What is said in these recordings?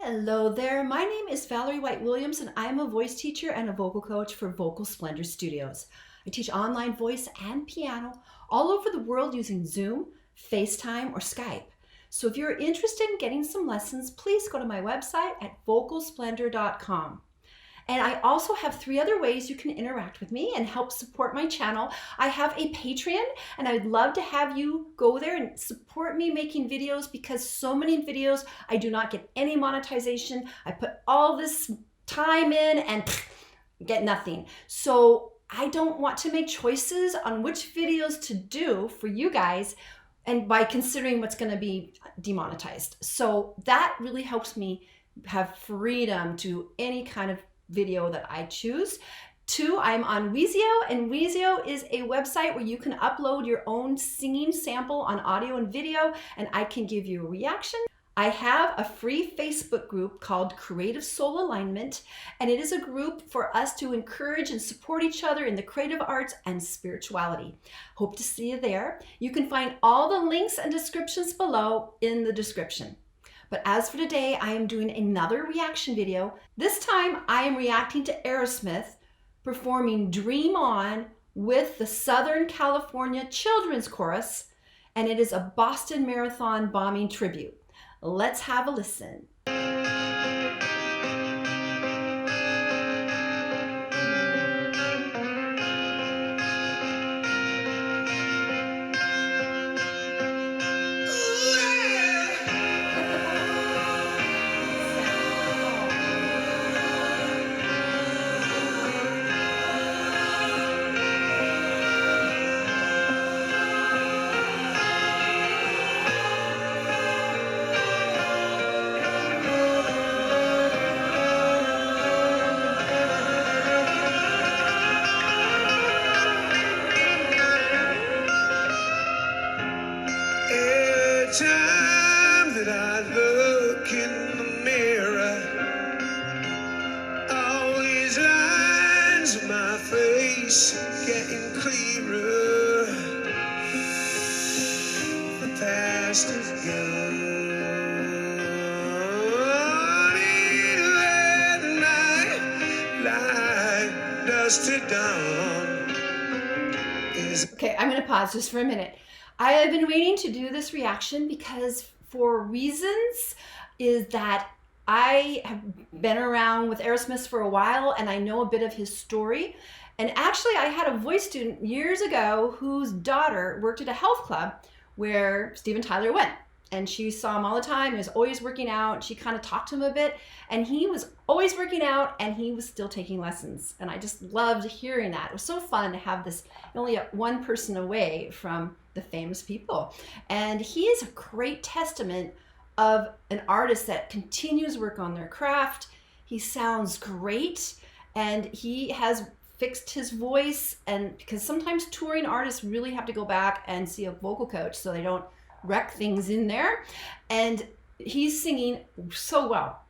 Hello there, my name is Valerie White Williams and I'm a voice teacher and a vocal coach for Vocal Splendor Studios. I teach online voice and piano all over the world using Zoom, FaceTime, or Skype. So if you're interested in getting some lessons, please go to my website at vocalsplendor.com. And I also have 3 other ways you can interact with me and help support my channel. I have a Patreon, and I'd love to have you go there and support me making videos, because so many videos I do not get any monetization. I put all this time in and get nothing. So I don't want to make choices on which videos to do for you guys, and by considering what's going to be demonetized. So that really helps me have freedom to any kind of video that I choose. 2, I'm on WISIO, and WISIO is a website where you can upload your own singing sample on audio and video, and I can give you a reaction. I have a free Facebook group called Creative Soul Alignment, and it is a group for us to encourage and support each other in the creative arts and spirituality. Hope to see you there. You can find all the links and descriptions below in the description. But as for today, I am doing another reaction video. This time I am reacting to Aerosmith performing Dream On with the Southern California Children's Chorus, and it is a Boston Marathon bombing tribute. Let's have a listen. Time that I look in the mirror, all these lines on my face getting clearer. The past is gone. Let night like dust to dawn. Okay, I'm going to pause just for a minute. I have been waiting to do this reaction because, for reasons, is that I have been around with Aerosmith for a while and I know a bit of his story. And actually I had a voice student years ago whose daughter worked at a health club where Steven Tyler went. And she saw him all the time. He was always working out. She kind of talked to him a bit, and he was always working out and he was still taking lessons. And I just loved hearing that. It was so fun to have this only one person away from the famous people. And he is a great testament of an artist that continues work on their craft. He sounds great, and he has fixed his voice. And because sometimes touring artists really have to go back and see a vocal coach so they don't wreck things in there. And he's singing so well.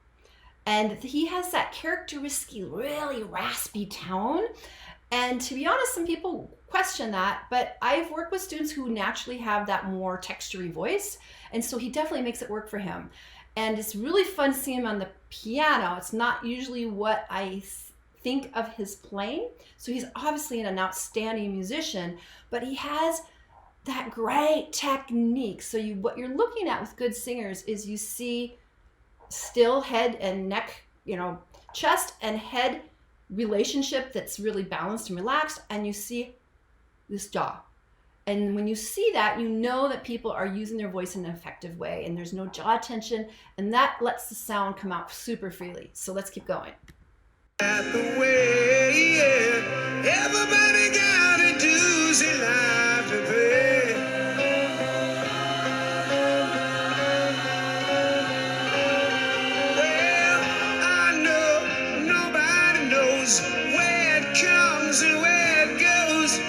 And he has that characteristic, really raspy tone. And to be honest, some people question that, but I've worked with students who naturally have that more textury voice. And so he definitely makes it work for him. And it's really fun to see him on the piano. It's not usually what I think of his playing. So he's obviously an outstanding musician, but he has that great technique. So what you're looking at with good singers is you see still head and neck, chest and head relationship that's really balanced and relaxed, and you see this jaw. And when you see that, you know that people are using their voice in an effective way, and there's no jaw tension, and that lets the sound come out super freely. So let's keep going. At the way, yeah. Everybody got a doozy life to pay. Well, I know nobody knows where it comes and where it goes.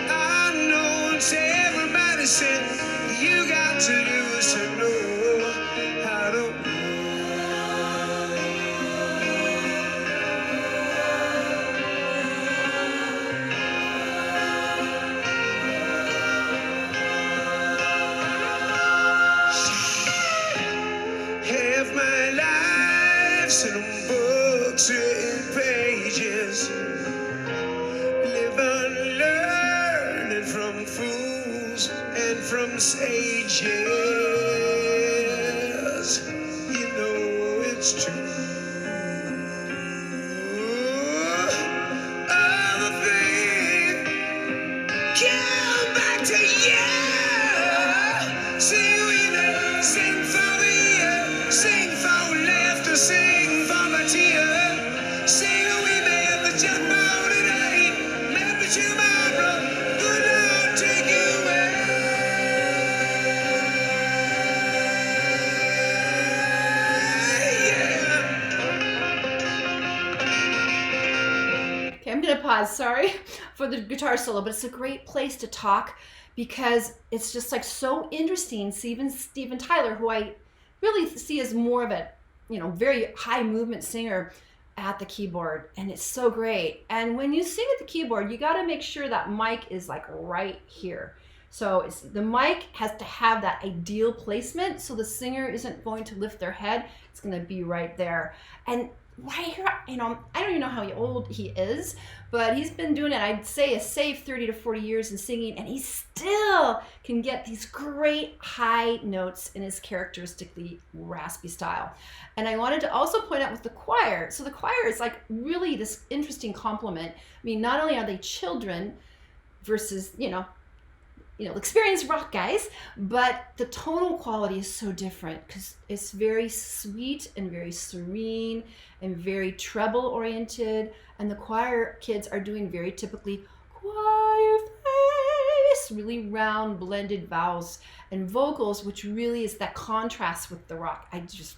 I know it's everybody said you got to do is to know how to. Half my life learn from sages. You know it's true. Other thing, come back to you. Sing with me, sing for me, sing for laughter, sing for my tear. Sing with me at the jump out today, maybe tomorrow, good Lord take you away. Okay, I'm gonna pause, sorry for the guitar solo, but it's a great place to talk because it's just like so interesting. Steven Tyler, who I really see as more of a, very high movement singer at the keyboard, and it's so great. And when you sing at the keyboard, you got to make sure that mic is like right here. So the mic has to have that ideal placement, so the singer isn't going to lift their head. It's going to be right there. And right here, I don't even know how old he is, but he's been doing it, I'd say, a safe 30 to 40 years in singing, and he still can get these great high notes in his characteristically raspy style. And I wanted to also point out with the choir, so the choir is like really this interesting complement. I mean, not only are they children versus, experienced rock guys, but the tonal quality is so different because it's very sweet and very serene and very treble oriented, and the choir kids are doing very typically choir face, really round blended vowels and vocals, which really is that contrast with the rock.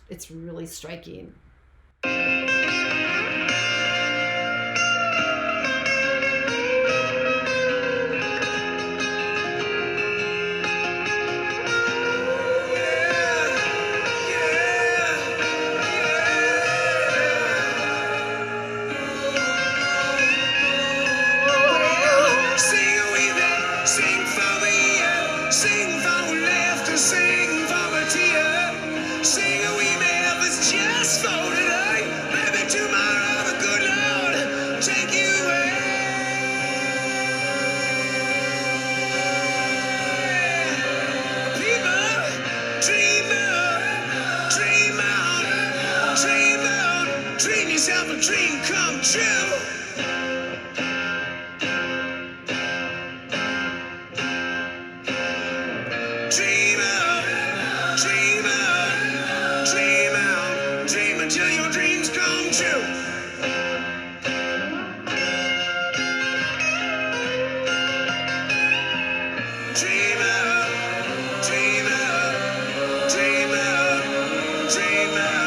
It's really striking. Dream yourself a dream come true. Dream out, dream out, dream out, dream until your dreams come true. Dream out, dream out, dream out, dream out.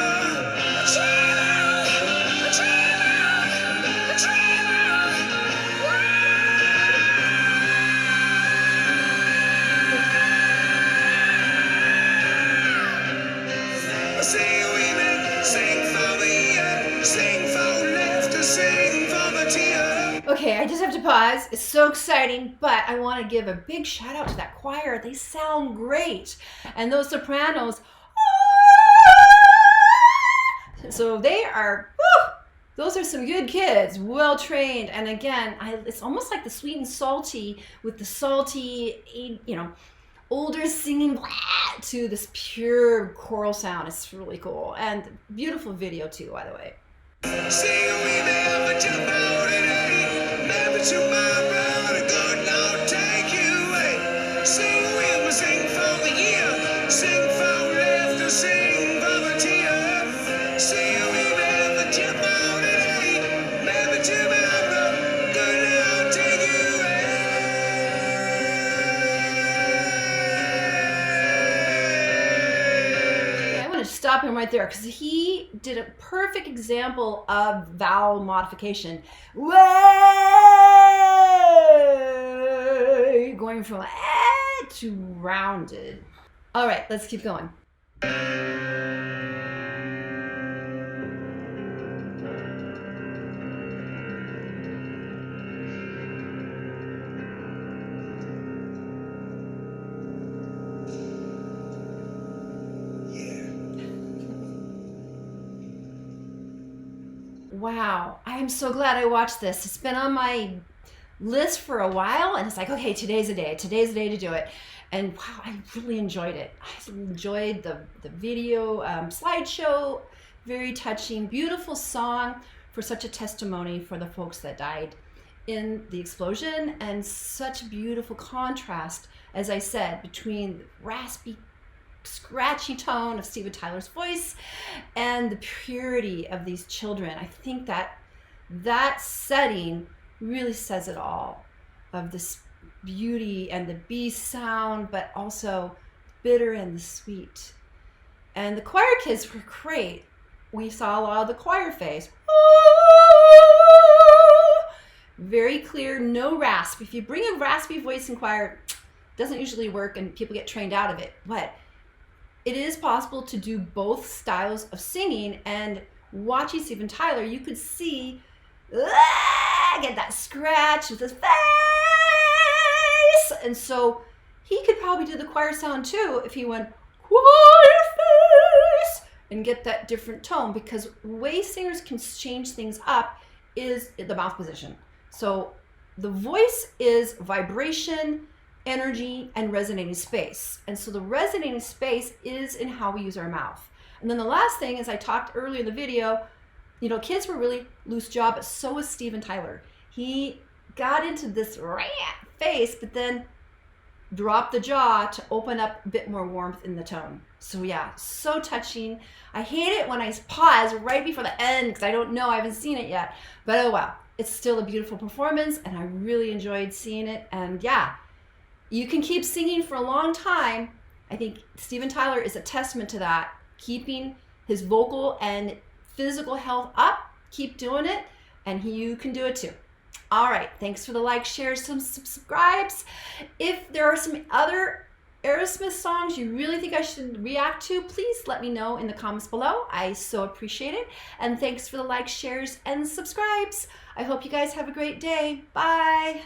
Okay, I just have to pause. It's so exciting, but I want to give a big shout out to that choir. They sound great. And those sopranos, so they are, those are some good kids, well trained. And again, it's almost like the sweet and salty with the salty, older singing to this pure choral sound. It's really cool. And beautiful video too, by the way. Sing we never jump out today, never tomorrow, the good Lord take you away. Sing with me, sing for the year, sing for laughter, sing for the tear. Sing we never jump out today, never tomorrow, good Lord take you away. Okay, I want to stop him right there because he did a perfect example of vowel modification. Way, going from to rounded. All right, let's keep going. Wow, I am so glad I watched this. It's been on my list for a while, and it's like, okay, today's the day to do it. And wow, I really enjoyed it. I enjoyed the video slideshow, very touching, beautiful song for such a testimony for the folks that died in the explosion, and such beautiful contrast, as I said, between the raspy, scratchy tone of Steven Tyler's voice and the purity of these children. I think that setting really says it all, of this beauty and the bee sound, but also bitter and the sweet. And the choir kids were great. We saw a lot of the choir phase. Very clear, no rasp. If you bring a raspy voice in choir, it doesn't usually work and people get trained out of it. But it is possible to do both styles of singing, and watching Steven Tyler, you could see get that scratch with his face. And so he could probably do the choir sound too if he went choir face and get that different tone, because the way singers can change things up is the mouth position. So the voice is vibration, energy, and resonating space. And so the resonating space is in how we use our mouth. And then the last thing is, I talked earlier in the video, kids were really loose jaw, but so was Steven Tyler. He got into this face, but then dropped the jaw to open up a bit more warmth in the tone. So yeah, so touching. I hate it when I pause right before the end because I don't know, I haven't seen it yet. But oh well, it's still a beautiful performance, and I really enjoyed seeing it. And yeah, you can keep singing for a long time. I think Steven Tyler is a testament to that, keeping his vocal and physical health up. Keep doing it, and you can do it too. All right, thanks for the like, shares, some subscribes. If there are some other Aerosmith songs you really think I should react to, please let me know in the comments below. I so appreciate it. And thanks for the like, shares, and subscribes. I hope you guys have a great day. Bye.